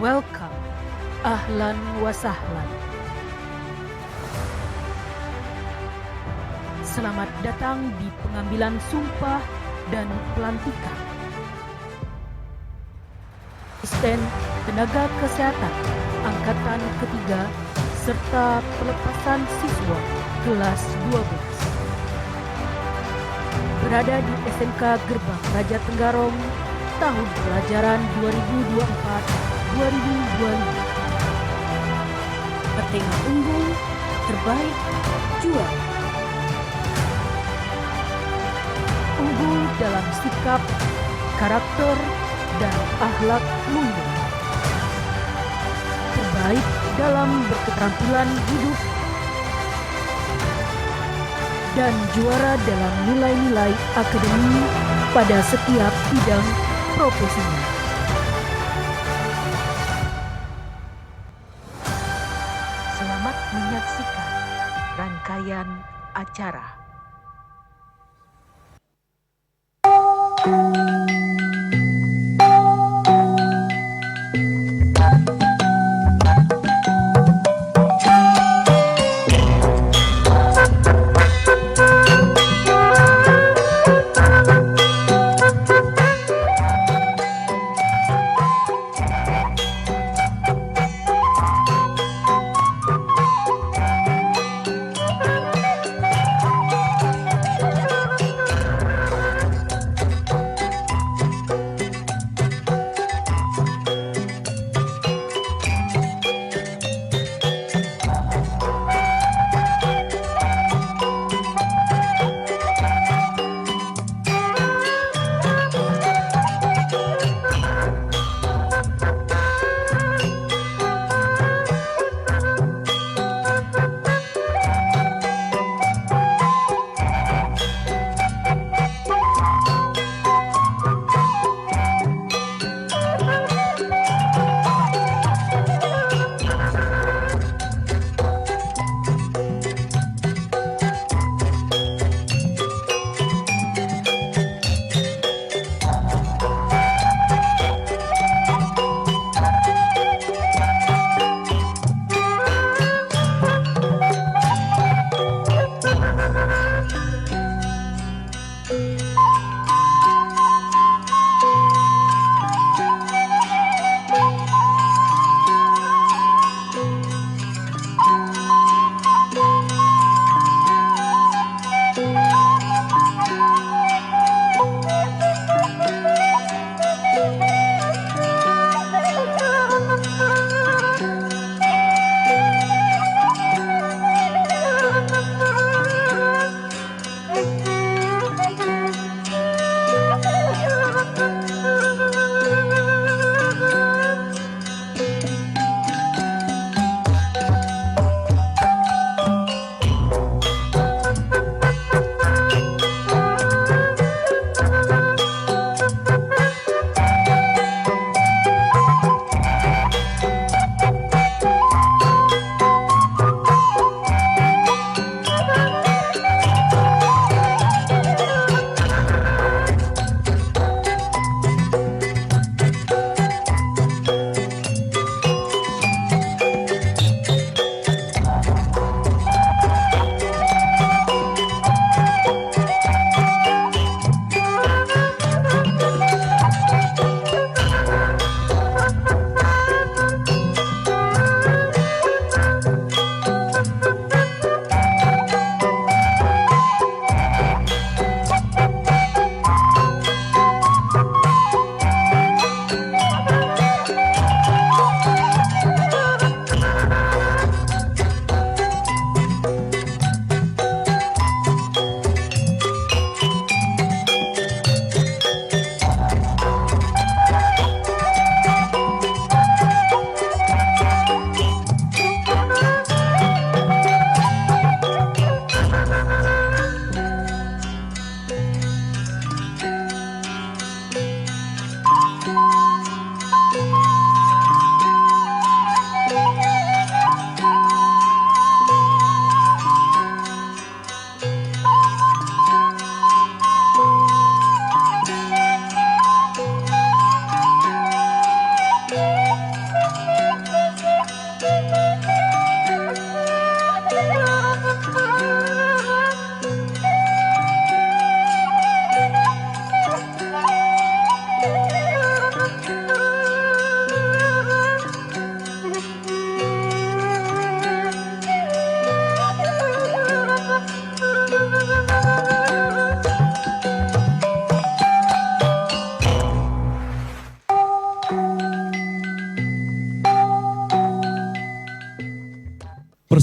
Welcome, ahlan wa sahlan. Selamat datang di pengambilan sumpah dan pelantikan Asisten Tenaga Kesehatan Angkatan Ketiga serta pelepasan siswa kelas 12. Berada di SMK Gerbang Raja Tenggarong tahun pelajaran 2024-2025. Petengah unggul, terbaik, juara. Unggul dalam sikap, karakter, dan akhlak mulia. Terbaik dalam berketerampilan hidup. Dan juara dalam nilai-nilai akademik pada setiap bidang profesinya. Selamat menyaksikan rangkaian acara.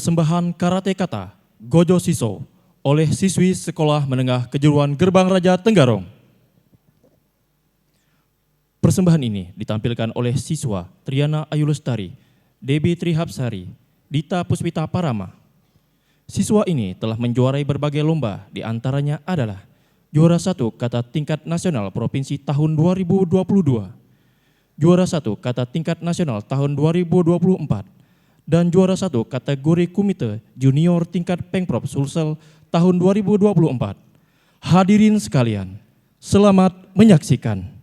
Persembahan Karate Kata Gojo Shiso oleh siswi Sekolah Menengah Kejuruan Gerbang Raja Tenggarong. Persembahan ini ditampilkan oleh siswa Triana Ayu Lestari, Debi Trihapsari, Dita Puspita Parama. Siswa ini telah menjuarai berbagai lomba, di antaranya adalah juara 1 kata tingkat nasional provinsi tahun 2022, juara 1 kata tingkat nasional tahun 2024, dan juara 1 kategori komite junior tingkat Pengprov Sulsel tahun 2024. Hadirin sekalian, selamat menyaksikan.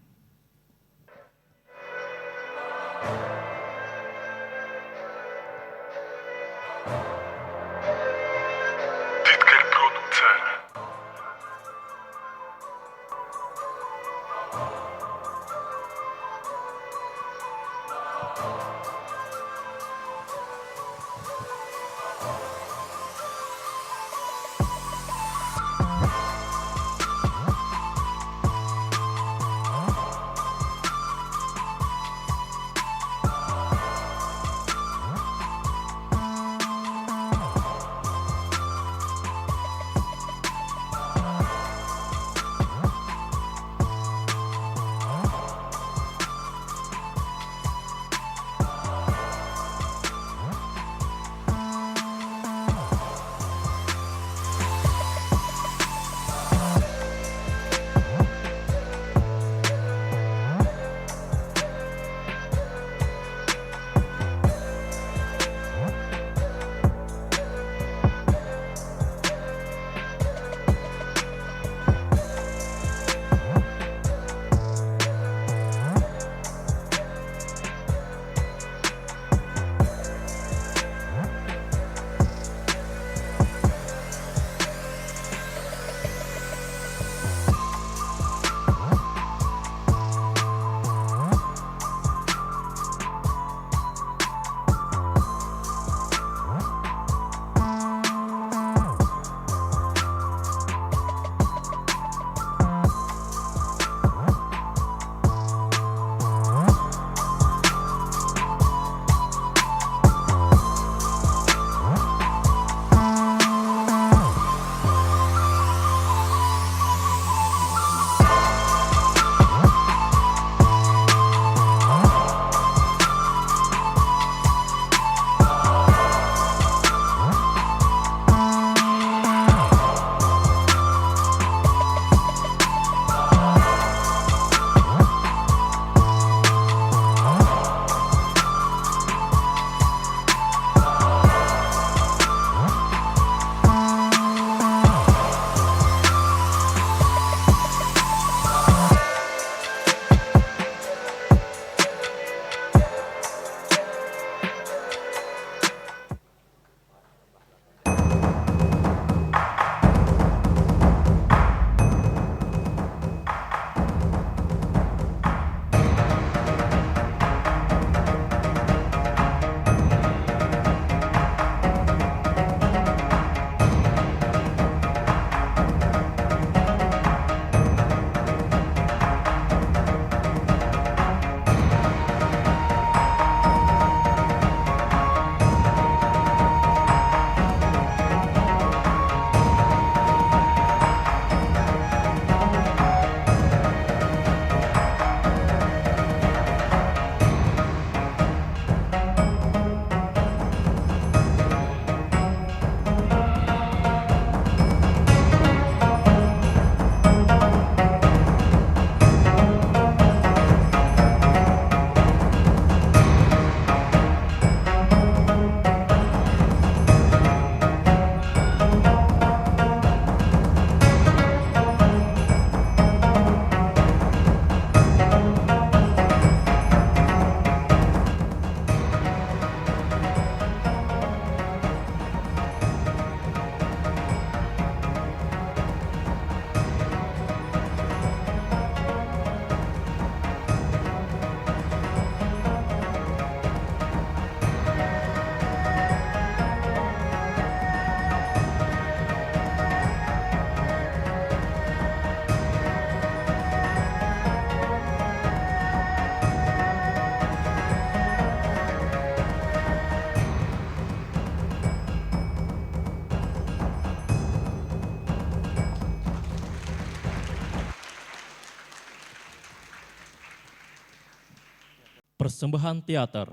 persembahan teater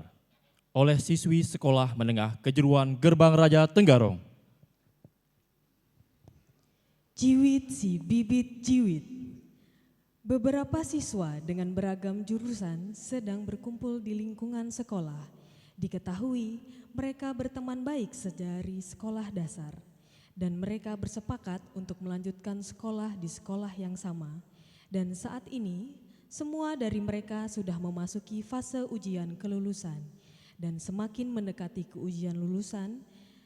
oleh siswi Sekolah Menengah Kejuruan Gerbang Raja Tenggarong. Jiwit si bibit jiwit. Beberapa siswa dengan beragam jurusan sedang berkumpul di lingkungan sekolah. Diketahui mereka berteman baik sejari sekolah dasar dan mereka bersepakat untuk melanjutkan sekolah di sekolah yang sama. Dan saat ini semua dari mereka sudah memasuki fase ujian kelulusan dan semakin mendekati ke ujian lulusan,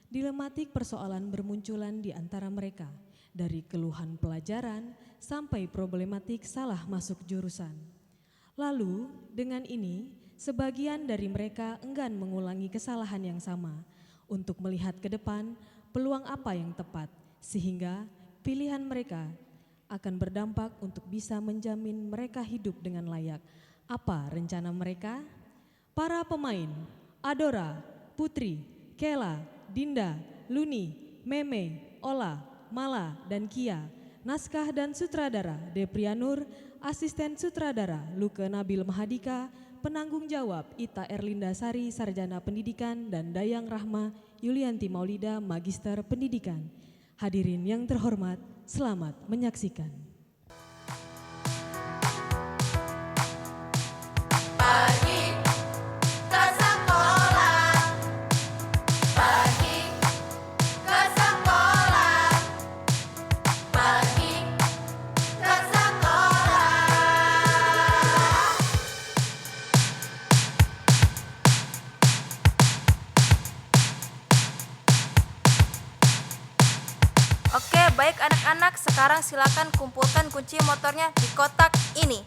dilematik persoalan bermunculan di antara mereka, dari keluhan pelajaran sampai problematik salah masuk jurusan. Lalu dengan ini, sebagian dari mereka enggan mengulangi kesalahan yang sama untuk melihat ke depan peluang apa yang tepat, sehingga pilihan mereka akan berdampak untuk bisa menjamin mereka hidup dengan layak. Apa rencana mereka? Para pemain, Adora, Putri, Kela, Dinda, Luni, Meme, Ola, Mala, dan Kia. Naskah dan sutradara Deprianur, asisten sutradara Luke Nabil Mahadika, penanggung jawab Ita Erlinda Sari, Sarjana Pendidikan, dan Dayang Rahma Yulianti Maulida, Magister Pendidikan. Hadirin yang terhormat, selamat menyaksikan. Pergi ke sekolah, pergi ke sekolah, pergi ke sekolah. Oke, baik anak-anak, sekarang silakan kumpulkan kunci motornya di kotak ini.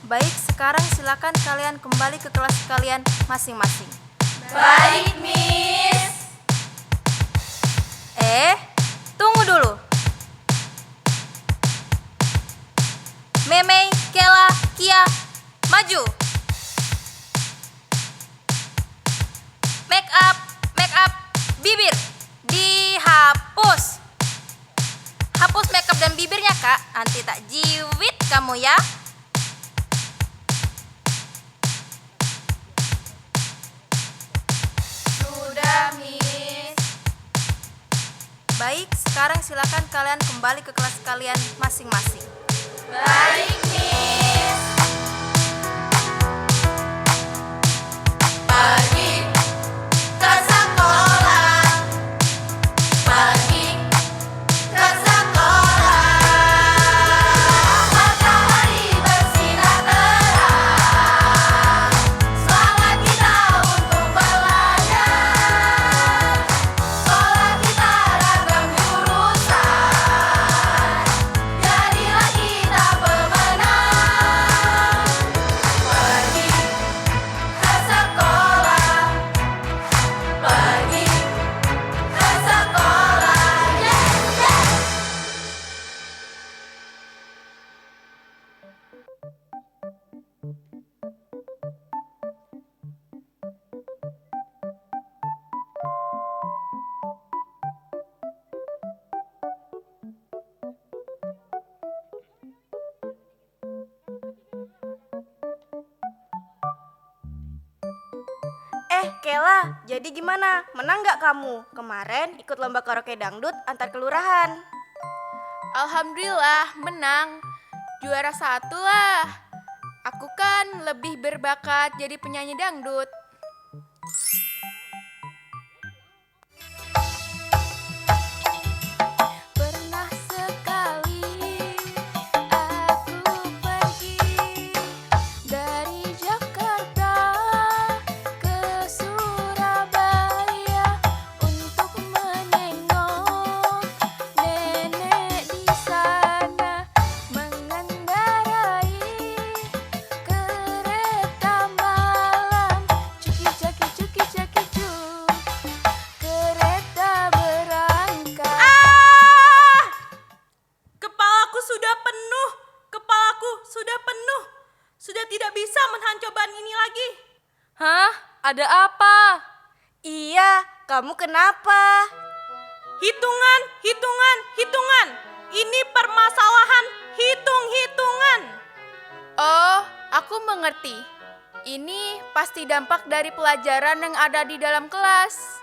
Baik, sekarang silakan kalian kembali ke kelas kalian masing-masing. Baik, Miss. Tunggu dulu. Meme, Kela, Kia, maju. Make up, bibir dihapus. Hapus make up dan bibirnya, Kak. Nanti tak jiwit kamu ya. Sudah, Miss. Baik, sekarang silakan kalian kembali ke kelas kalian masing-masing. Baik, Miss. Pergi ke sekolah, pergi ke sekolah. Matahari bersinar terang, semangat kita untuk belajar. Sekolah kita ragam jurusan, jadilah kita pemenang. Pergi ke sekolah, pergi ke sekolah, yeah, yeah. Kela, jadi gimana? Menang gak kamu? Kemarin ikut lomba karaoke dangdut antar kelurahan. Alhamdulillah menang, juara 1 lah. Aku kan lebih berbakat jadi penyanyi dangdut. Pernah sekali aku pergi dari Jakarta ke Surabaya untuk menengok nenek di sana, mengendarai kereta malam. Cuki caki cuki caki cuk, kereta berangkat. Kepalaku sudah penuh, sudah tidak bisa menahan cobaan ini lagi. Hah? Ada apa? Iya, kamu kenapa? Hitungan. Ini permasalahan mengerti. Ini pasti dampak dari pelajaran yang ada di dalam kelas.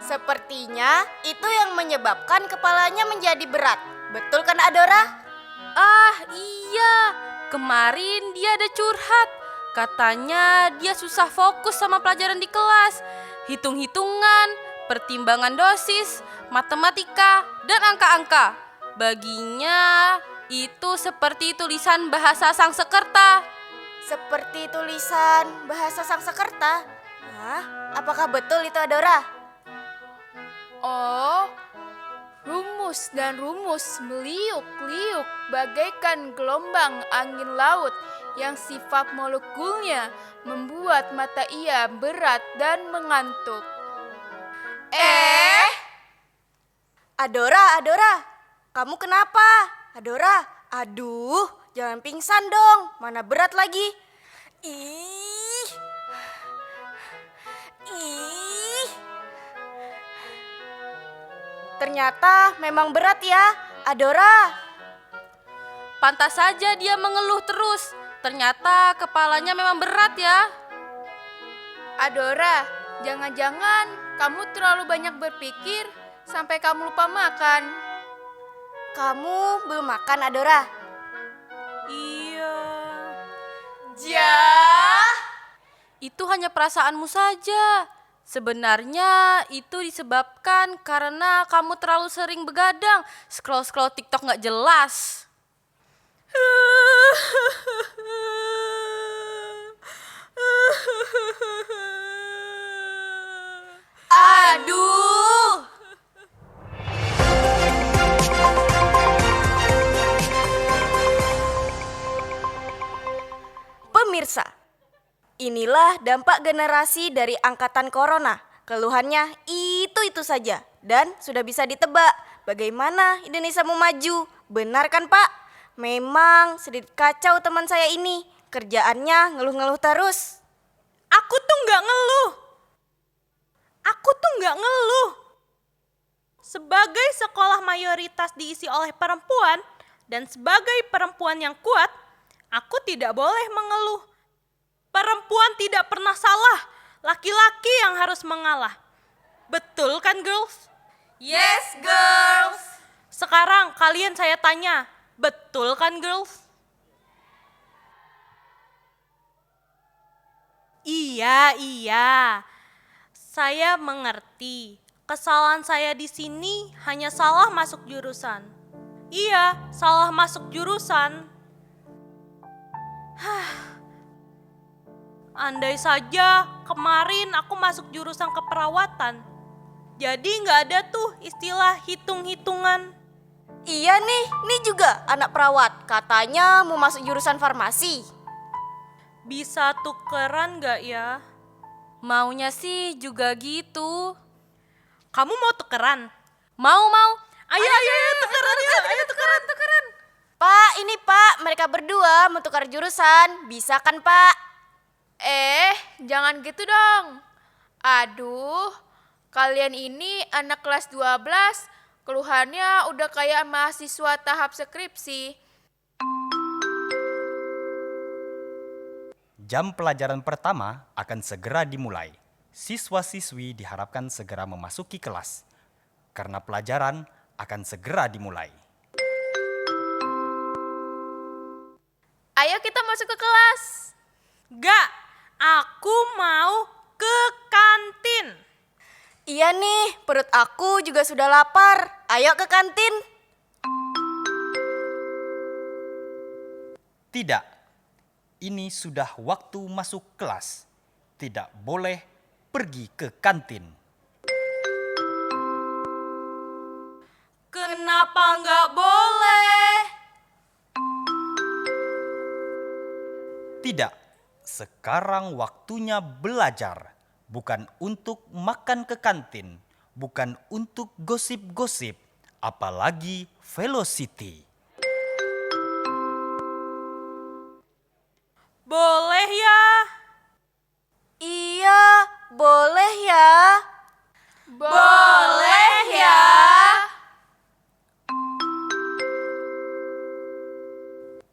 Sepertinya itu yang menyebabkan kepalanya menjadi berat. Betul kan Adora? Ah iya, kemarin dia ada curhat. Katanya dia susah fokus sama pelajaran di kelas. Hitung-hitungan, pertimbangan dosis, matematika, dan angka-angka. Baginya itu seperti tulisan bahasa Sangsekerta. Seperti tulisan bahasa Sangsekerta. Hah? Apakah betul itu Adora? Oh, rumus dan rumus meliuk-liuk bagaikan gelombang angin laut yang sifat molekulnya membuat mata ia berat dan mengantuk. Adora, kamu kenapa? Adora, aduh, jangan pingsan dong, mana berat lagi. Ih. Ternyata memang berat ya, Adora. Pantas saja dia mengeluh terus. Ternyata kepalanya memang berat ya. Adora, jangan-jangan kamu terlalu banyak berpikir sampai kamu lupa makan. Kamu belum makan, Adora? Iya. Itu hanya perasaanmu saja. Sebenarnya itu disebabkan karena kamu terlalu sering begadang, scroll-scroll TikTok nggak jelas. Aduh. Pemirsa, inilah dampak generasi dari angkatan corona. Keluhannya itu saja dan sudah bisa ditebak bagaimana Indonesia mau maju. Benar kan Pak? Memang sedikit kacau teman saya ini. Kerjaannya ngeluh-ngeluh terus. Aku tuh nggak ngeluh. Sebagai sekolah mayoritas diisi oleh perempuan dan sebagai perempuan yang kuat, aku tidak boleh mengeluh. Perempuan tidak pernah salah, laki-laki yang harus mengalah. Betul kan, girls? Yes, girls. Sekarang kalian saya tanya, betul kan, girls? Iya. Saya mengerti. Kesalahan saya di sini hanya salah masuk jurusan. Iya, salah masuk jurusan. Andai saja kemarin aku masuk jurusan keperawatan. Jadi nggak ada tuh istilah hitung-hitungan. Iya nih juga anak perawat. Katanya mau masuk jurusan farmasi. Bisa tukeran nggak ya? Maunya sih juga gitu. Kamu mau tukeran? Mau. Ayo tukeran yuk, ayo tukeran. Pak, ini Pak, mereka berdua mau tukar jurusan. Bisa kan Pak? Jangan gitu dong. Aduh, kalian ini anak kelas 12, keluhannya udah kayak mahasiswa tahap skripsi. Jam pelajaran pertama akan segera dimulai. Siswa-siswi diharapkan segera memasuki kelas, karena pelajaran akan segera dimulai. Ayo kita masuk ke kelas. Nggak, aku mau ke kantin. Iya nih, perut aku juga sudah lapar. Ayo ke kantin. Tidak, ini sudah waktu masuk kelas. Tidak boleh pergi ke kantin. Kenapa nggak boleh? Tidak, sekarang waktunya belajar. Bukan untuk makan ke kantin, bukan untuk gosip-gosip, apalagi velocity. Boleh ya? Iya, boleh ya. Boleh ya.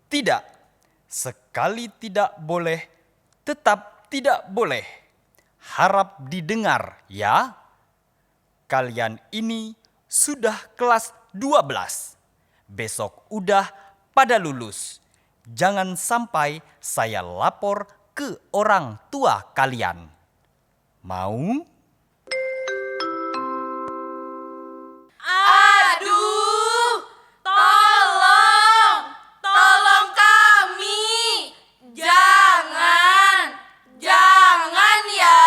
Tidak, sekali tidak boleh tetap tidak boleh. Harap didengar ya. Kalian ini sudah kelas 12. Besok udah pada lulus. Jangan sampai saya lapor ke orang tua kalian. Mau? Aduh, tolong kami. Jangan ya,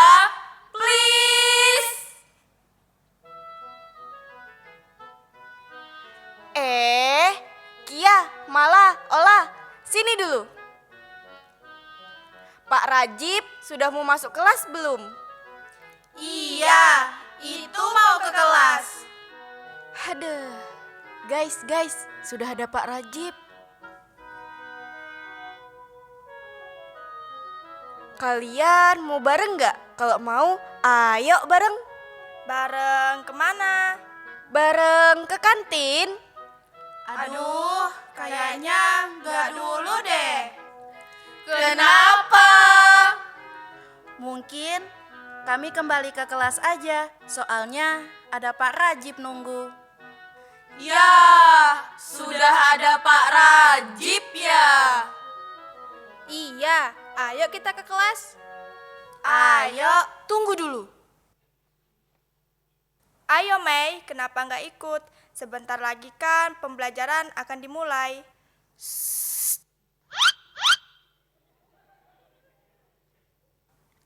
please. Kia, Mala, Ola, sini dulu. Pak Rajib sudah mau masuk kelas belum? Iya, itu mau ke kelas. Aduh, guys, sudah ada Pak Rajib. Kalian mau bareng nggak? Kalau mau, ayo bareng. Bareng kemana? Bareng ke kantin. Aduh, kayaknya nggak dulu deh. Kenapa? Mungkin kami kembali ke kelas aja, soalnya ada Pak Rajib nunggu. Ya, sudah ada Pak Rajib ya. Iya, ayo kita ke kelas. Ayo. Tunggu dulu. Ayo Mei, kenapa nggak ikut? Sebentar lagi kan pembelajaran akan dimulai.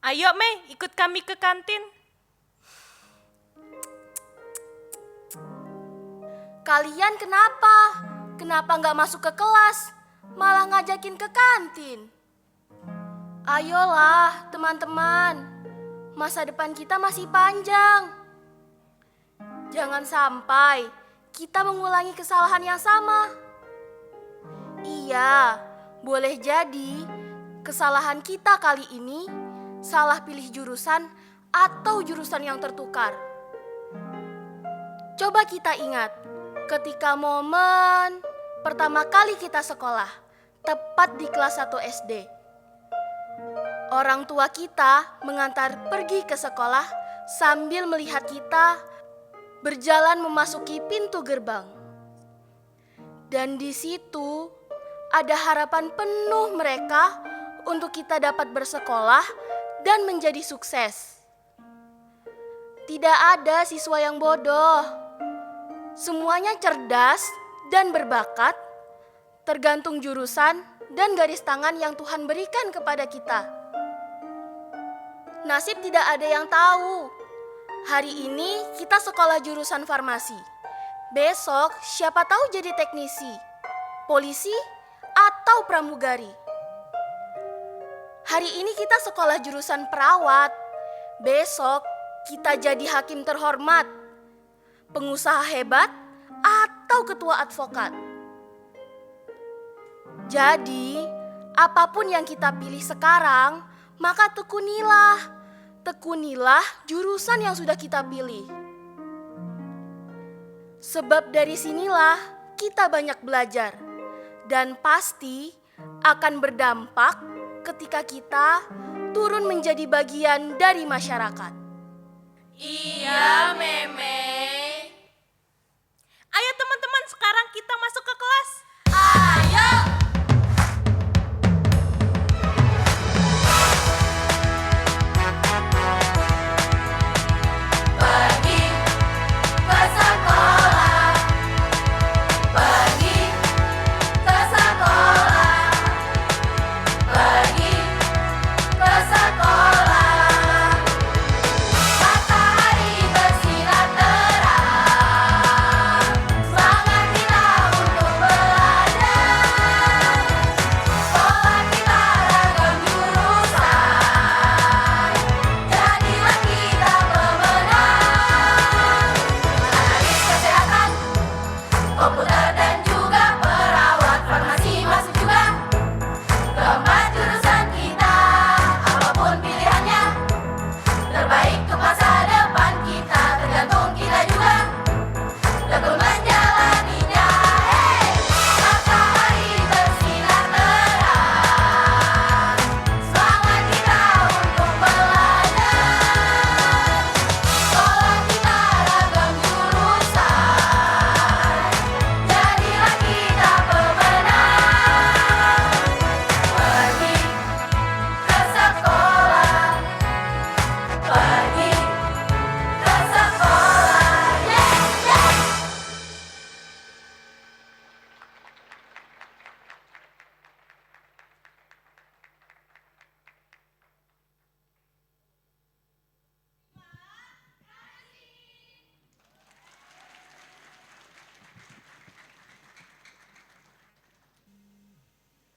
Ayo Mei, ikut kami ke kantin. Kalian kenapa? Kenapa nggak masuk ke kelas? Malah ngajakin ke kantin. Ayolah teman-teman, masa depan kita masih panjang. Jangan sampai kita mengulangi kesalahan yang sama. Iya, boleh jadi kesalahan kita kali ini salah pilih jurusan atau jurusan yang tertukar. Coba kita ingat, ketika momen pertama kali kita sekolah, tepat di kelas 1 SD. Orang tua kita mengantar pergi ke sekolah sambil melihat kita berjalan memasuki pintu gerbang. Dan di situ ada harapan penuh mereka untuk kita dapat bersekolah dan menjadi sukses. Tidak ada siswa yang bodoh. Semuanya cerdas dan berbakat, tergantung jurusan dan garis tangan yang Tuhan berikan kepada kita. Nasib tidak ada yang tahu. Hari ini kita sekolah jurusan farmasi. Besok siapa tahu jadi teknisi, polisi, atau pramugari. Hari ini kita sekolah jurusan perawat. Besok kita jadi hakim terhormat, pengusaha hebat, atau ketua advokat. Jadi, apapun yang kita pilih sekarang, maka tekunilah jurusan yang sudah kita pilih. Sebab dari sinilah kita banyak belajar dan pasti akan berdampak ketika kita turun menjadi bagian dari masyarakat. Iya, Meme. Ayo teman-teman, sekarang kita masuk ke kelas. Ayo. Pergi ke sekolah. Pergi ke sekolah. Pergi ke sekolah. Matahari bersinar terang. Semangat kita untuk belajar.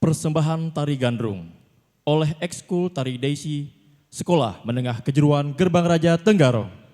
persembahan tari gandrung oleh Ekskul Tari Daisy Sekolah Menengah Kejuruan Gerbang Raja Tenggarong.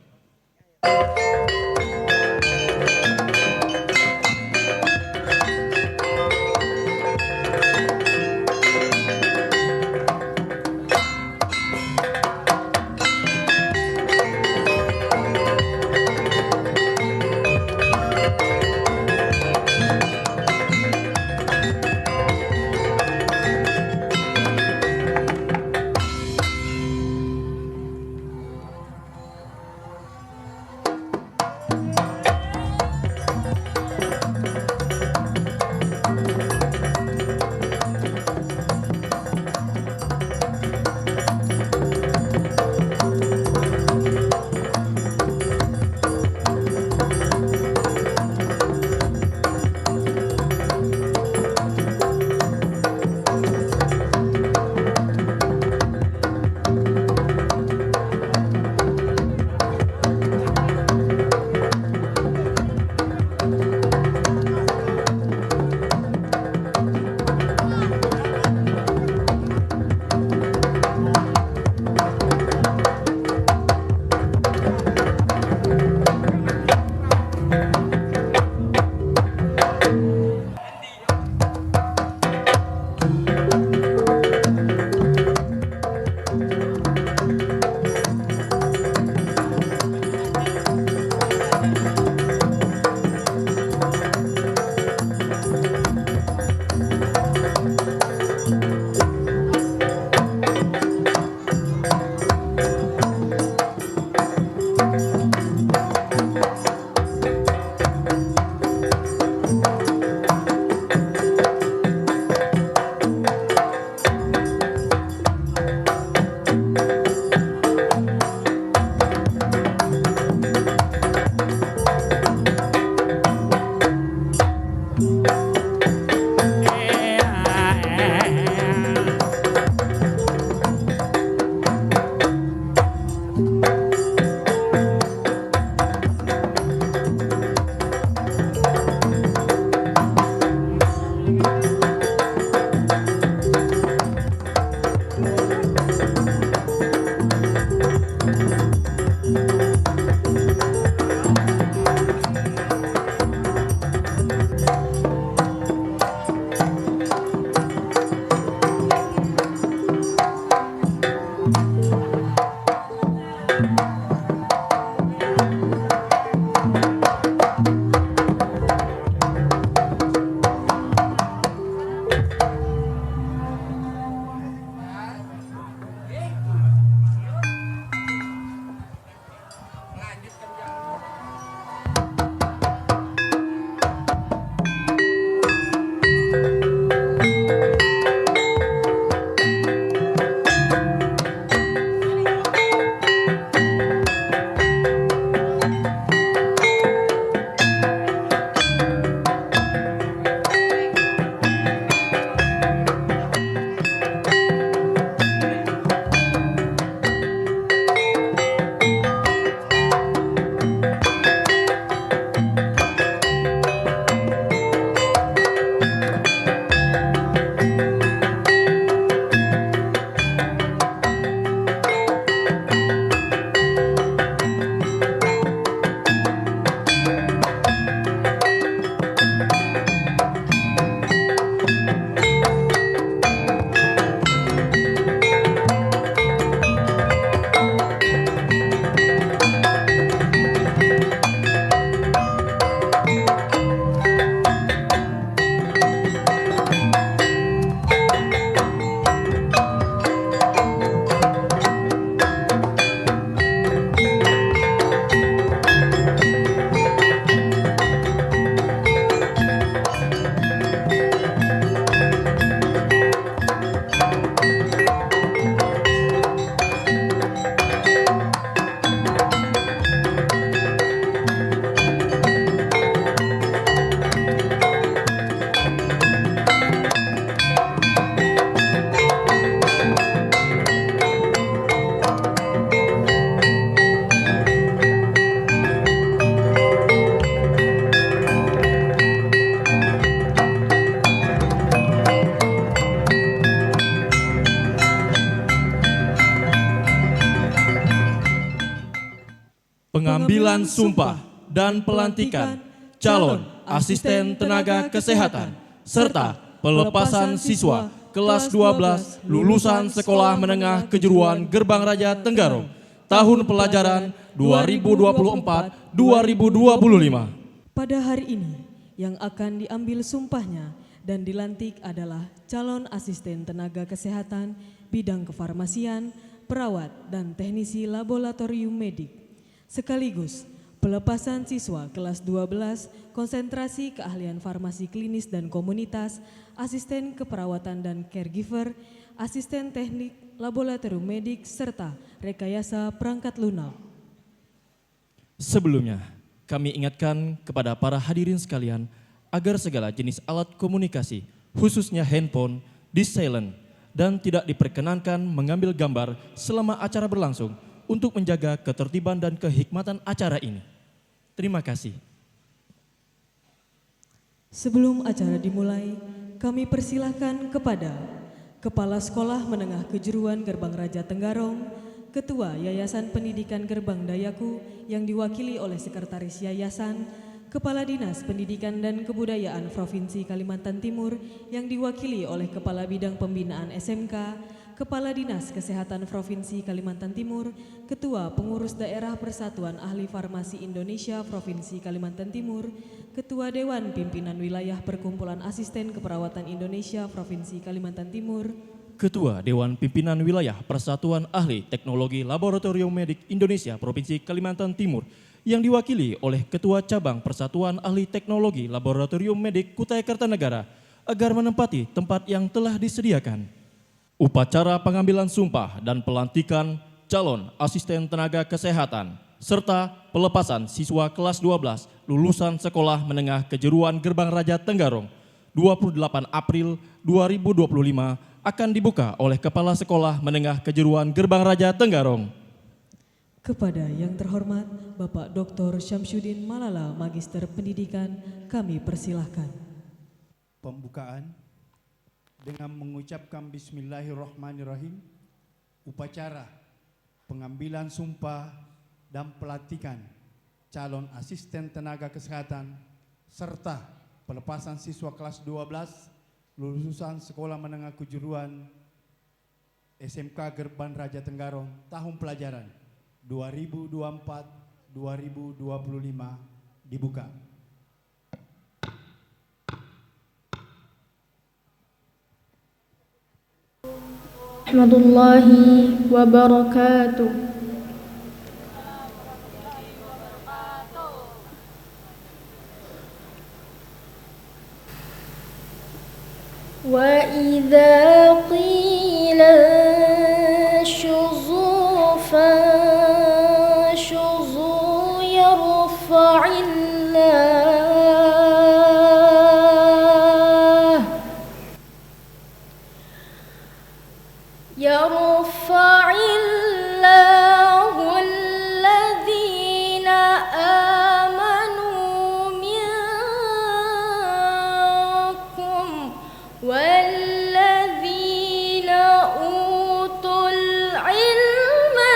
pengambilan sumpah dan pelantikan calon asisten tenaga kesehatan serta pelepasan siswa kelas 12 lulusan sekolah menengah kejuruan Gerbang Raja Tenggarong tahun pelajaran 2024-2025. Pada hari ini yang akan diambil sumpahnya dan dilantik adalah calon asisten tenaga kesehatan bidang kefarmasian, perawat, dan teknisi laboratorium medik. Sekaligus pelepasan siswa kelas 12 konsentrasi keahlian farmasi klinis dan komunitas, asisten keperawatan dan caregiver, asisten teknik laboratorium medik, serta rekayasa perangkat lunak. Sebelumnya, kami ingatkan kepada para hadirin sekalian agar segala jenis alat komunikasi, khususnya handphone, di-silent dan tidak diperkenankan mengambil gambar selama acara berlangsung untuk menjaga ketertiban dan kehikmatan acara ini. Terima kasih. Sebelum acara dimulai, kami persilahkan kepada Kepala Sekolah Menengah Kejuruan Gerbang Raja Tenggarong, Ketua Yayasan Pendidikan Gerbang Dayaku yang diwakili oleh Sekretaris Yayasan, Kepala Dinas Pendidikan dan Kebudayaan Provinsi Kalimantan Timur yang diwakili oleh Kepala Bidang Pembinaan SMK, Kepala Dinas Kesehatan Provinsi Kalimantan Timur, Ketua Pengurus Daerah Persatuan Ahli Farmasi Indonesia Provinsi Kalimantan Timur, Ketua Dewan Pimpinan Wilayah Perkumpulan Asisten Keperawatan Indonesia Provinsi Kalimantan Timur, Ketua Dewan Pimpinan Wilayah Persatuan Ahli Teknologi Laboratorium Medik Indonesia Provinsi Kalimantan Timur yang diwakili oleh Ketua Cabang Persatuan Ahli Teknologi Laboratorium Medik Kutai Kartanegara agar menempati tempat yang telah disediakan. Upacara pengambilan sumpah dan pelantikan calon asisten tenaga kesehatan serta pelepasan siswa kelas 12 lulusan sekolah menengah kejuruan Gerbang Raja Tenggarong 28 April 2025 akan dibuka oleh Kepala Sekolah Menengah Kejuruan Gerbang Raja Tenggarong. Kepada yang terhormat Bapak Dr. Syamsuddin Malala, Magister Pendidikan, kami persilahkan. Pembukaan dengan mengucapkan Bismillahirrahmanirrahim, upacara pengambilan sumpah dan pelantikan calon asisten tenaga kesehatan serta pelepasan siswa kelas 12 lulusan sekolah menengah kejuruan SMK Gerbang Raja Tenggarong tahun pelajaran 2024-2025 dibuka. Warahmatullahi wabarakatuh. Wa idza qila shuzu fashuzu yarfa'illahu alladhina amanu minkum walladhina utul ilma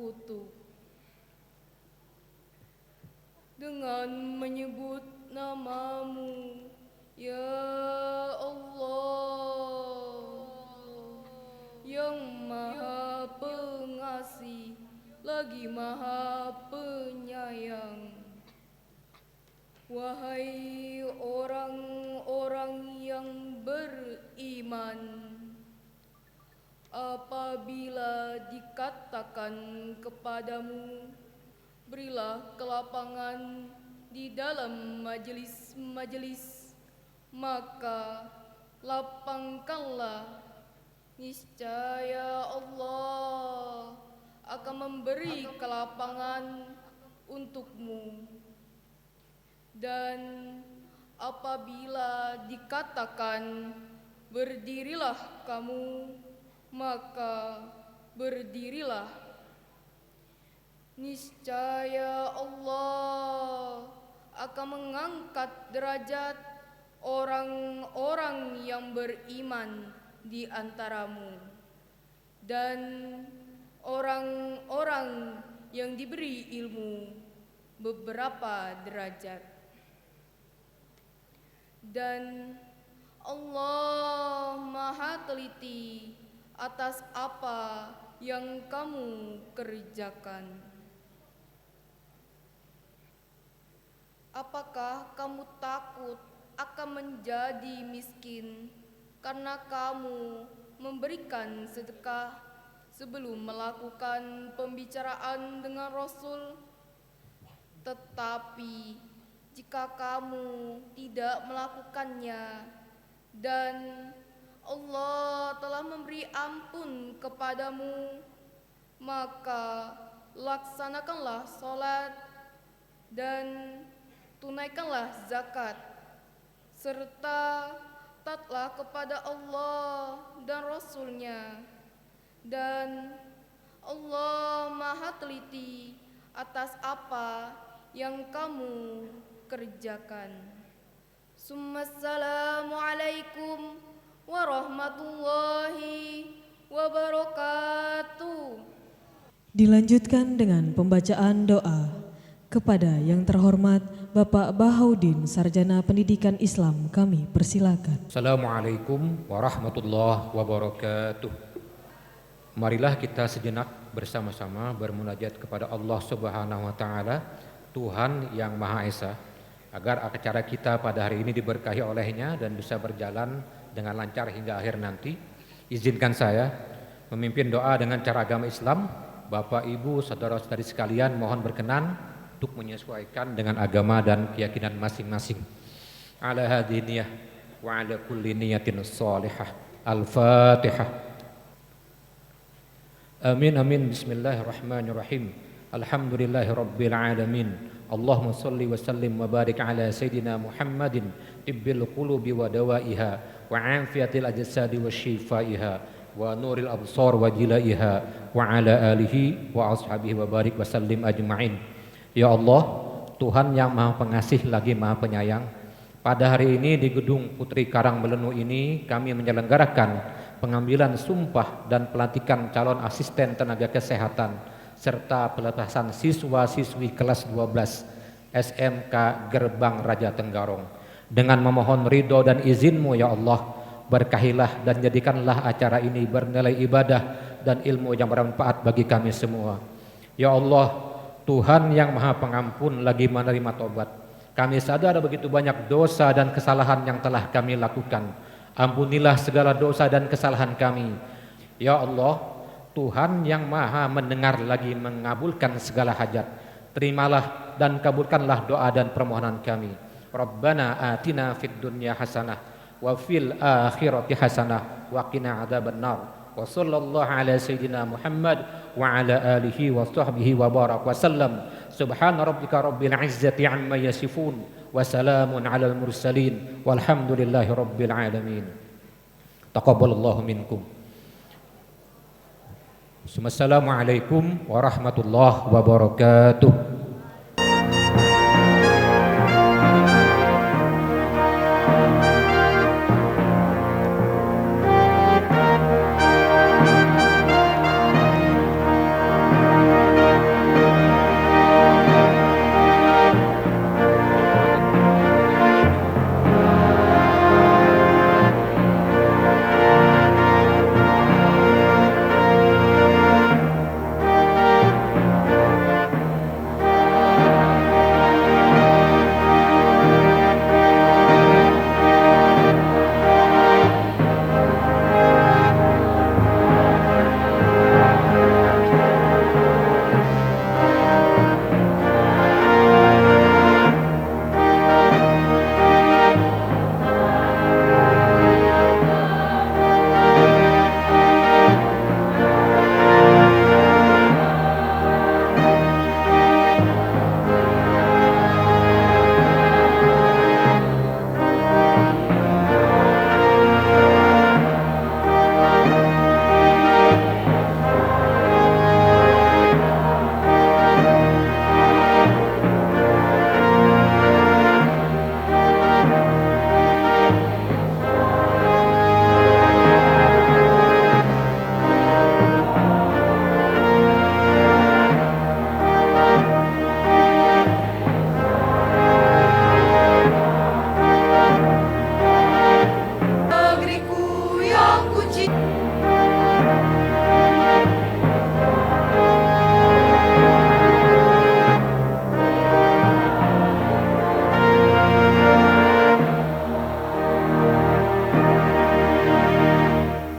terkutuk. Dengan menyebut namamu, ya Allah, yang maha pengasih lagi maha penyayang. Wahai orang-orang yang beriman, apabila dikatakan kepadamu, berilah kelapangan di dalam majelis-majelis, maka lapangkanlah. Niscaya Allah akan memberi kelapangan untukmu. Dan apabila dikatakan berdirilah kamu, maka berdirilah. Niscaya Allah akan mengangkat derajat orang-orang yang beriman di antaramu, dan orang-orang yang diberi ilmu beberapa derajat. Dan Allah Maha teliti atas apa yang kamu kerjakan. Apakah kamu takut akan menjadi miskin karena kamu memberikan sedekah sebelum melakukan pembicaraan dengan Rasul? Tetapi jika kamu tidak melakukannya dan Allah telah memberi ampun kepadamu, maka laksanakanlah sholat dan tunaikanlah zakat, serta taatlah kepada Allah dan Rasul-Nya, dan Allah Maha teliti atas apa yang kamu kerjakan. Assalamualaikum warahmatullahi wabarakatuh. Dilanjutkan dengan pembacaan doa kepada yang terhormat Bapak Bahaudin, Sarjana Pendidikan Islam, kami persilakan. Assalamualaikum warahmatullahi wabarakatuh. Marilah kita sejenak bersama-sama bermunajat kepada Allah Subhanahu wa taala, Tuhan yang Maha Esa, agar acara kita pada hari ini diberkahi olehnya dan bisa berjalan dengan lancar hingga akhir nanti. Izinkan saya memimpin doa dengan cara agama Islam. Bapak, Ibu, saudara-saudari sekalian, mohon berkenan untuk menyesuaikan dengan agama dan keyakinan masing-masing. Ala hadiniyah wa ala kulli niyatin shalihah. Al-Fatihah. Amin amin. Bismillahirrahmanirrahim. Alhamdulillahi rabbil alamin. Allahumma salli wa sallim wa barik ala sayyidina Muhammadin tibbil qulubi wa dawaiha wa afiyatil ajsadi wa shifaiha wa nuril absar wa jilaiha wa ala alihi wa ashabihi wa barik wa sallim ajma'in. Ya Allah, Tuhan yang Maha Pengasih lagi Maha Penyayang, pada hari ini di Gedung Putri Karang Melenu ini kami menyelenggarakan pengambilan sumpah dan pelantikan calon asisten tenaga kesehatan serta pelepasan siswa-siswi kelas 12 SMK Gerbang Raja Tenggarong. Dengan memohon ridho dan izin-Mu ya Allah, berkahilah dan jadikanlah acara ini bernilai ibadah dan ilmu yang bermanfaat bagi kami semua. Ya Allah, Tuhan yang Maha Pengampun lagi menerima tobat. Kami sadar begitu banyak dosa dan kesalahan yang telah kami lakukan. Ampunilah segala dosa dan kesalahan kami. Ya Allah, Tuhan yang Maha mendengar lagi mengabulkan segala hajat. Terimalah dan kabulkanlah doa dan permohonan kami. Rabbana atina fid dunya hasanah wa fil akhirati hasanah wa qina adzabannar. Wa sallallahu ala sayyidina Muhammad wa ala alihi wa sahbihi wa barak wa sallam. Subhana rabbika rabbil izzati amma yasifun wa salamun alal mursalin walhamdulillahi rabbil alamin. Taqabbalallahu minkum. Assalamualaikum warahmatullahi wabarakatuh.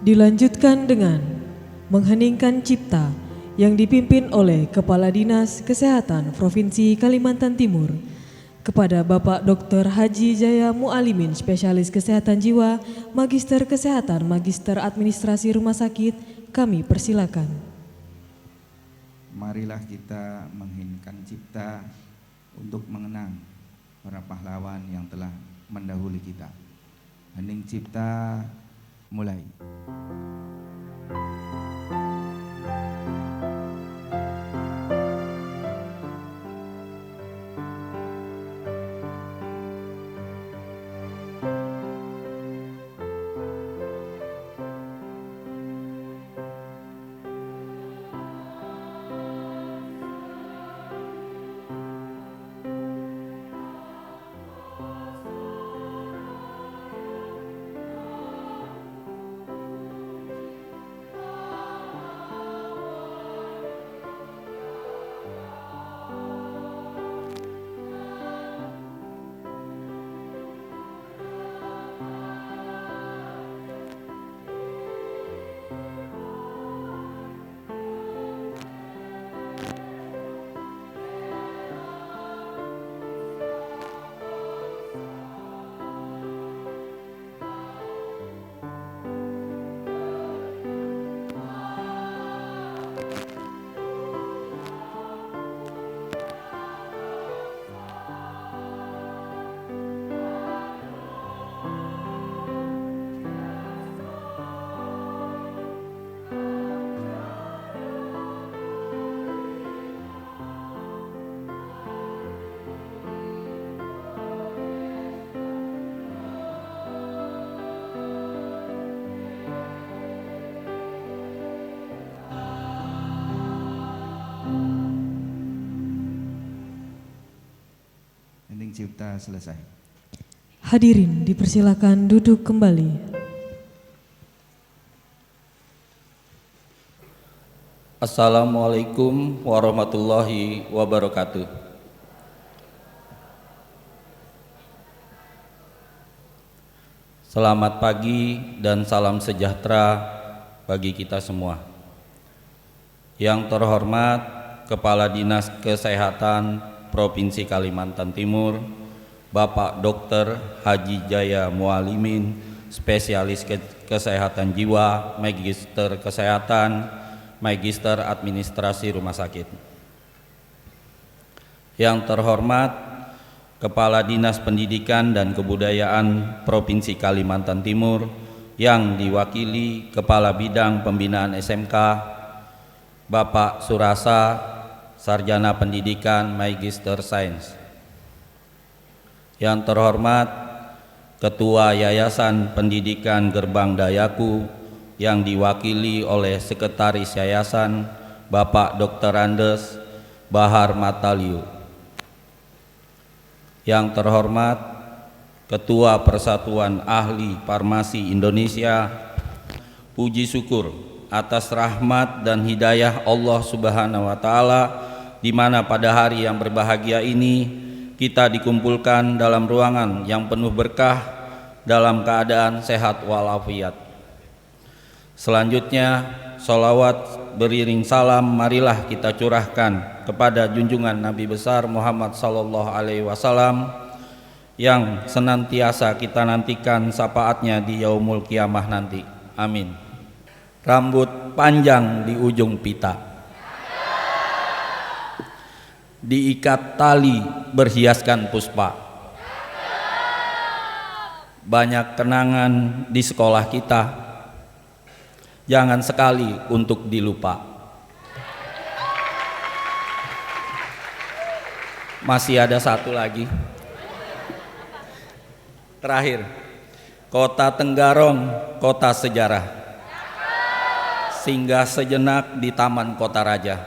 Dilanjutkan dengan mengheningkan cipta yang dipimpin oleh Kepala Dinas Kesehatan Provinsi Kalimantan Timur kepada Bapak Dr. Haji Jaya Mualimin, Spesialis Kesehatan Jiwa, Magister Kesehatan, Magister Administrasi Rumah Sakit, kami persilakan. Marilah kita mengheningkan cipta untuk mengenang para pahlawan yang telah mendahului kita. Hening cipta, mulai. Cipta selesai. Hadirin dipersilakan duduk kembali. Assalamualaikum warahmatullahi wabarakatuh. Selamat pagi dan salam sejahtera bagi kita semua. Yang terhormat Kepala Dinas Kesehatan Provinsi Kalimantan Timur, Bapak Dr. Haji Jaya Mualimin, Spesialis Kesehatan Jiwa, Magister Kesehatan, Magister Administrasi Rumah Sakit. Yang terhormat Kepala Dinas Pendidikan dan Kebudayaan Provinsi Kalimantan Timur yang diwakili Kepala Bidang Pembinaan SMK, Bapak Surasa, Sarjana Pendidikan Magister Sains. Yang terhormat Ketua Yayasan Pendidikan Gerbang Dayaku yang diwakili oleh Sekretaris Yayasan Bapak Dr. Andes Bahar Mataliu. Yang terhormat Ketua Persatuan Ahli Farmasi Indonesia, puji syukur atas rahmat dan hidayah Allah Subhanahu wa Ta'ala, di mana pada hari yang berbahagia ini kita dikumpulkan dalam ruangan yang penuh berkah dalam keadaan sehat walafiat. Selanjutnya, sholawat beriring salam marilah kita curahkan kepada junjungan Nabi besar Muhammad sallallahu alaihi wasallam yang senantiasa kita nantikan syafaatnya di yaumul kiamah nanti. Amin. Rambut panjang di ujung pita, diikat tali berhiaskan puspa. Banyak kenangan di sekolah kita, jangan sekali untuk dilupa. Masih ada satu lagi. Terakhir, Kota Tenggarong, kota sejarah. Singgah sejenak di Taman Kota Raja.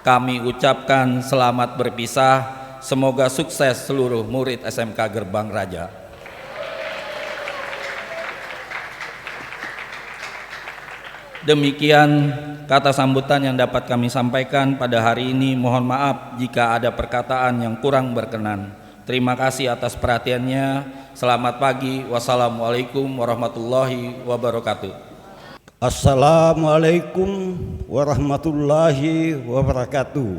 Kami ucapkan selamat berpisah, semoga sukses seluruh murid SMK Gerbang Raja. Demikian kata sambutan yang dapat kami sampaikan pada hari ini. Mohon maaf jika ada perkataan yang kurang berkenan. Terima kasih atas perhatiannya. Selamat pagi. Wassalamualaikum warahmatullahi wabarakatuh. Assalamualaikum warahmatullahi wabarakatuh.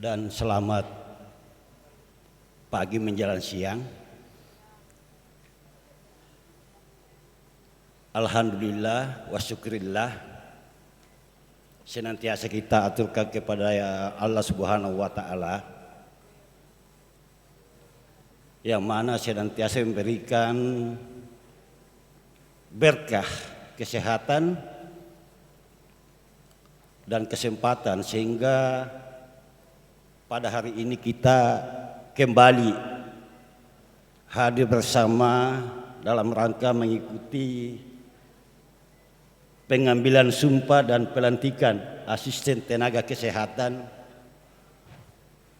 Dan selamat pagi menjelang siang. Alhamdulillah wa syukurillah, senantiasa kita aturkan kepada Allah Subhanahu wa Ta'ala, yang mana senantiasa memberikan berkah kesehatan dan kesempatan sehingga pada hari ini kita kembali hadir bersama dalam rangka mengikuti pengambilan sumpah dan pelantikan asisten tenaga kesehatan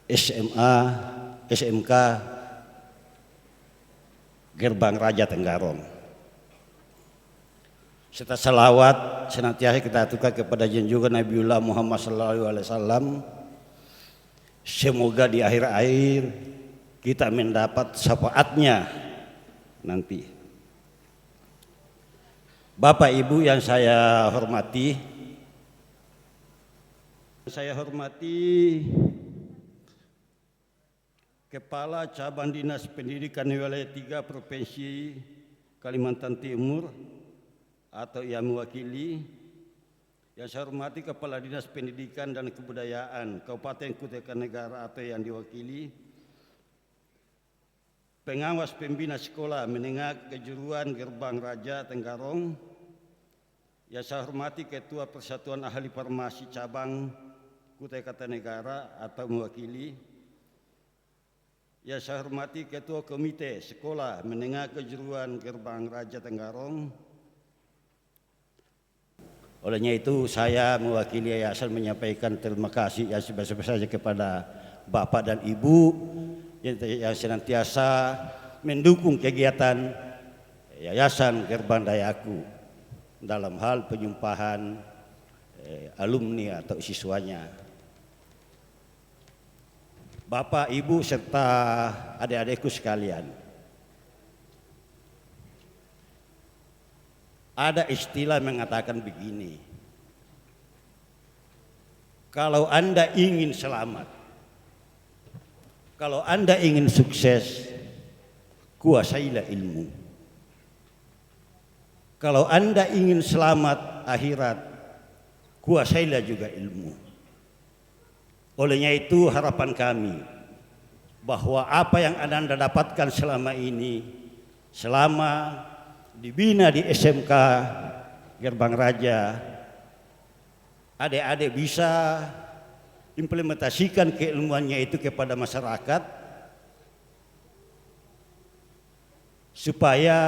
SMA, SMK Gerbang Raja Tenggarong. Serta salawat senantiasa kita aturkan kepada junjungan Nabiullah Muhammad SAW. Semoga di akhir-akhir kita mendapat syafaatnya nanti. Bapak Ibu yang saya hormati, Kepala Cabang Dinas Pendidikan Wilayah 3 Provinsi Kalimantan Timur atau yang mewakili, yang saya hormati Kepala Dinas Pendidikan dan Kebudayaan Kabupaten Kutai Kartanegara atau yang diwakili, pengawas pembina sekolah menengah kejuruan Gerbang Raja Tenggarong, yang saya hormati Ketua Persatuan Ahli Farmasi Cabang Kutai Kartanegara atau mewakili, yang saya hormati Ketua Komite Sekolah Menengah Kejuruan Gerbang Raja Tenggarong. Olehnya itu saya mewakili yayasan menyampaikan terima kasih yang sebesar-besarnya kepada Bapak dan Ibu yang senantiasa mendukung kegiatan Yayasan Gerbang Dayaku dalam hal penyumpahan alumni atau siswanya. Bapak, Ibu, serta adik-adikku sekalian, ada istilah mengatakan begini: kalau Anda ingin selamat, kalau Anda ingin sukses, kuasailah ilmu. Kalau Anda ingin selamat akhirat, kuasailah juga ilmu. Olehnya itu harapan kami bahwa apa yang Anda dapatkan selama ini, selama dibina di SMK Gerbang Raja, adik-adik bisa implementasikan keilmuannya itu kepada masyarakat, supaya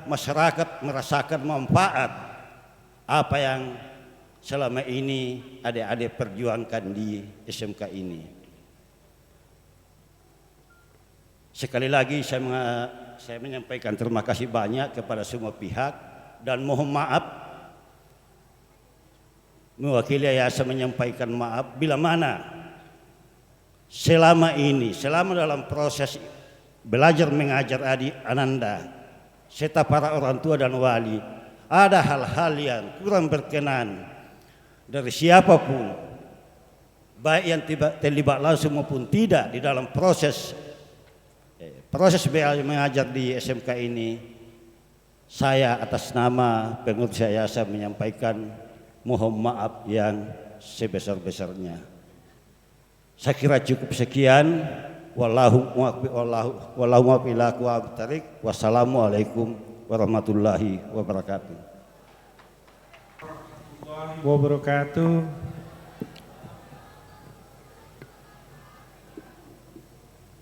masyarakat merasakan manfaat apa yang selama ini adik-adik perjuangkan di SMK ini. Sekali lagi saya menyampaikan terima kasih banyak kepada semua pihak dan mohon maaf, mewakili yayasan menyampaikan maaf bila mana selama dalam proses belajar mengajar adik Ananda serta para orang tua dan wali ada hal-hal yang kurang berkenan dari siapapun, baik yang terlibat langsung maupun tidak di dalam proses belajar mengajar di SMK ini. Saya atas nama pengurus yayasan menyampaikan mohon maaf yang sebesar-besarnya. Saya kira cukup sekian. Wassalamualaikum warahmatullahi wabarakatuh.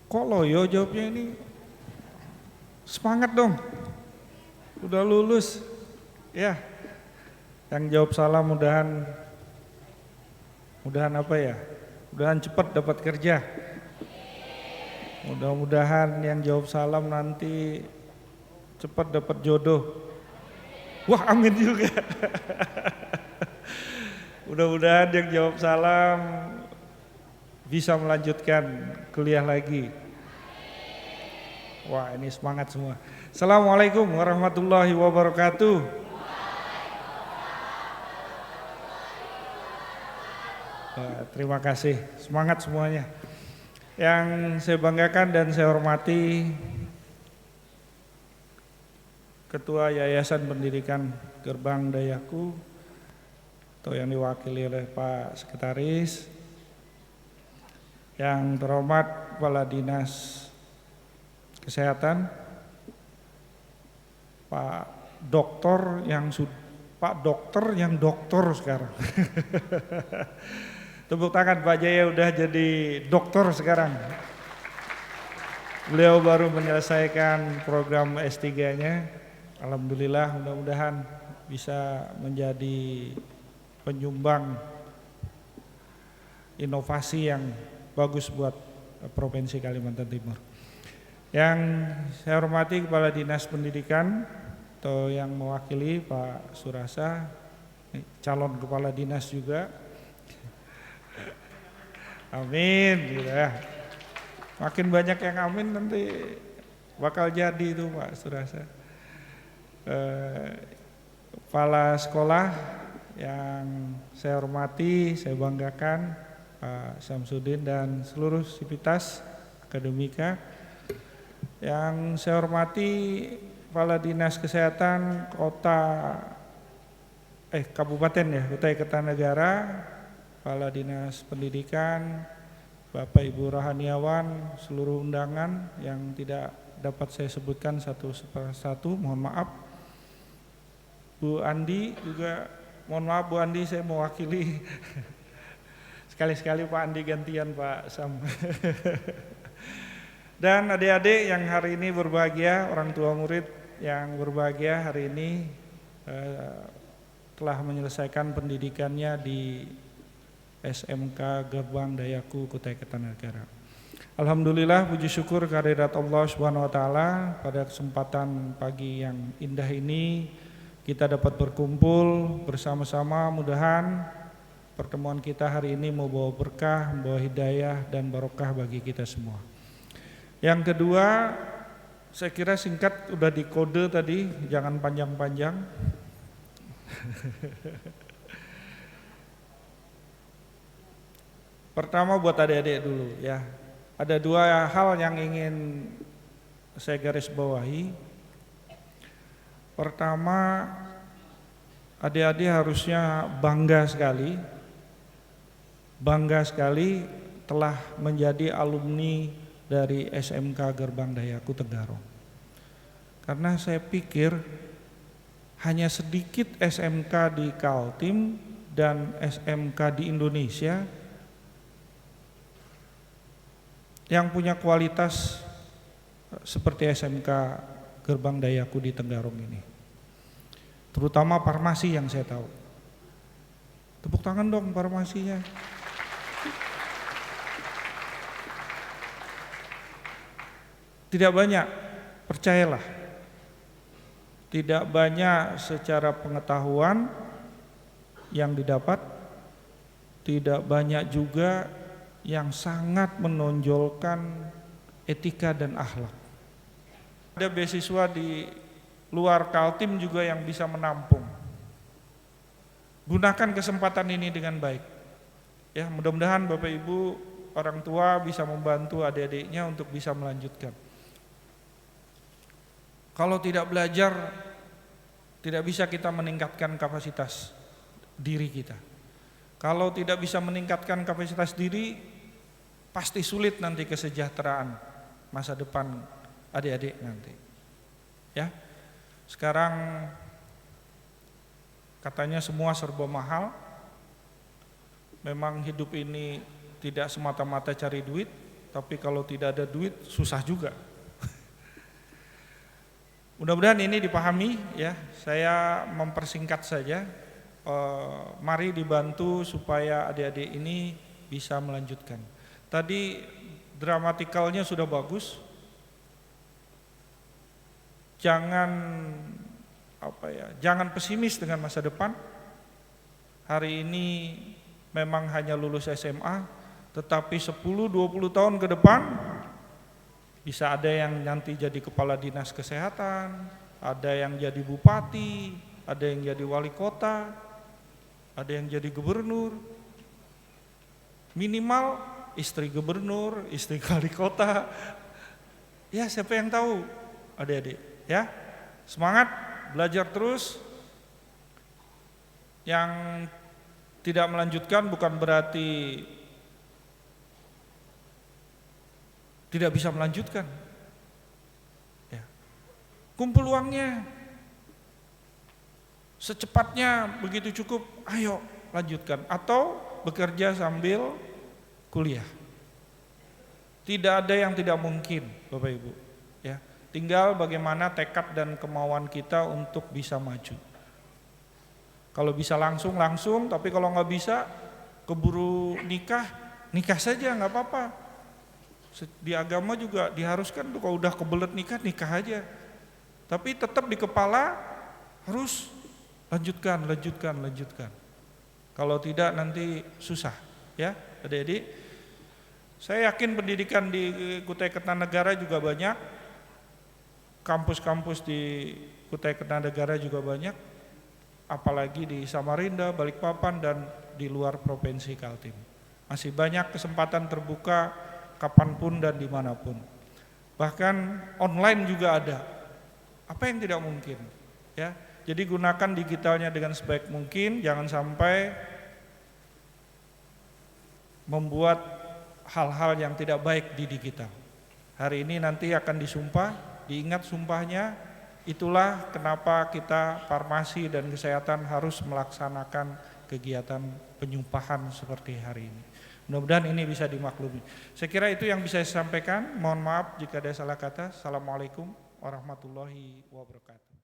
Kok loyo jawabnya ini? Semangat dong. Udah lulus. Ya. Yang jawab salah mudahan apa ya? Mudahan cepat dapat kerja. Mudah-mudahan yang jawab salam nanti cepat dapat jodoh. Wah, amin juga. Mudah-mudahan yang jawab salam bisa melanjutkan kuliah lagi. Wah, ini semangat semua. Assalamualaikum warahmatullahi wabarakatuh. Terima kasih, semangat semuanya. Yang saya banggakan dan saya hormati Ketua Yayasan Pendidikan Gerbang Dayaku atau yang diwakili oleh Pak Sekretaris, yang terhormat Kepala Dinas Kesehatan, Pak Dokter yang dokter sekarang. Tepuk tangan, Pak Jaya udah jadi dokter sekarang. Beliau baru menyelesaikan program S3-nya. Alhamdulillah, mudah-mudahan bisa menjadi penyumbang inovasi yang bagus buat Provinsi Kalimantan Timur. Yang saya hormati Kepala Dinas Pendidikan atau yang mewakili Pak Surasa, calon Kepala Dinas juga. Amin, gitu ya. Makin banyak yang amin nanti bakal jadi itu Pak Surasa. Kepala sekolah yang saya hormati, saya banggakan Pak Syamsuddin dan seluruh sivitas akademika. Yang saya hormati Kepala Dinas Kesehatan Kabupaten ya, Kutai Kertanegara, Kepala Dinas Pendidikan, Bapak Ibu Rohaniawan, seluruh undangan yang tidak dapat saya sebutkan satu persatu, mohon maaf. Bu Andi juga, mohon maaf Bu Andi, saya mewakili. Sekali-sekali Pak Andi gantian Pak Sam. Dan adik-adik yang hari ini berbahagia, orang tua murid yang berbahagia hari ini telah menyelesaikan pendidikannya di SMK Gerbang Dayaku Kutai Kertanegara. Alhamdulillah, puji syukur kehadirat Allah Subhanahu wa taala, pada kesempatan pagi yang indah ini kita dapat berkumpul bersama-sama. Mudahan pertemuan kita hari ini membawa berkah, membawa hidayah dan barokah bagi kita semua. Yang kedua, saya kira singkat udah dikode tadi, jangan panjang-panjang. Pertama buat adik-adik dulu ya. Ada dua hal yang ingin saya garis bawahi. Pertama, adik-adik harusnya bangga sekali telah menjadi alumni dari SMK Gerbang Dayaku Tenggarong. Karena saya pikir hanya sedikit SMK di Kaltim dan SMK di Indonesia yang punya kualitas seperti SMK Gerbang Dayaku di Tenggarong ini. Terutama farmasi yang saya tahu. Tepuk tangan dong farmasinya. Tidak banyak, percayalah. Tidak banyak secara pengetahuan yang didapat, tidak banyak juga yang sangat menonjolkan etika dan akhlak. Ada beasiswa di luar Kaltim juga yang bisa menampung. Gunakan kesempatan ini dengan baik. Ya, mudah-mudahan Bapak Ibu orang tua bisa membantu adik-adiknya untuk bisa melanjutkan. Kalau tidak belajar, tidak bisa kita meningkatkan kapasitas diri kita. Kalau tidak bisa meningkatkan kapasitas diri, pasti sulit nanti kesejahteraan masa depan adik-adik nanti. Ya, sekarang katanya semua serba mahal. Memang hidup ini tidak semata-mata cari duit, tapi kalau tidak ada duit susah juga. Mudah-mudahan ini dipahami ya. Saya mempersingkat saja. Mari dibantu supaya adik-adik ini bisa melanjutkan. Tadi dramatikalnya sudah bagus. Jangan pesimis dengan masa depan. hari ini memang hanya lulus SMA, tetapi 10-20 tahun ke depan bisa ada yang nanti jadi kepala dinas kesehatan, ada yang jadi bupati, ada yang jadi wali kota, ada yang jadi gubernur. Minimal istri gubernur, istri wali kota. Ya, siapa yang tahu, adik-adik, ya. Semangat, belajar terus. Yang tidak melanjutkan bukan berarti tidak bisa melanjutkan. Ya. Kumpul uangnya, secepatnya begitu cukup, ayo lanjutkan. Atau bekerja sambil kuliah. Tidak ada yang tidak mungkin, Bapak Ibu. Ya, tinggal bagaimana tekad dan kemauan kita untuk bisa maju. Kalau bisa langsung, tapi kalau nggak bisa, keburu nikah saja nggak apa-apa. Di agama juga diharuskan tuh kalau udah kebelet nikah aja. Tapi tetap di kepala harus lanjutkan. Kalau tidak nanti susah, ya adik-adik. Saya yakin pendidikan di Kutai Kertanegara juga banyak, kampus-kampus di Kutai Kertanegara juga banyak, apalagi di Samarinda, Balikpapan, dan di luar Provinsi Kaltim. Masih banyak kesempatan terbuka kapanpun dan dimanapun. Bahkan online juga ada. Apa yang tidak mungkin? Ya, jadi gunakan digitalnya dengan sebaik mungkin, jangan sampai membuat hal-hal yang tidak baik di digital. Hari ini nanti akan disumpah, diingat sumpahnya, itulah kenapa kita farmasi dan kesehatan harus melaksanakan kegiatan penyumpahan seperti hari ini. Mudah-mudahan ini bisa dimaklumi. Saya kira itu yang bisa saya sampaikan, mohon maaf jika ada salah kata. Assalamualaikum warahmatullahi wabarakatuh.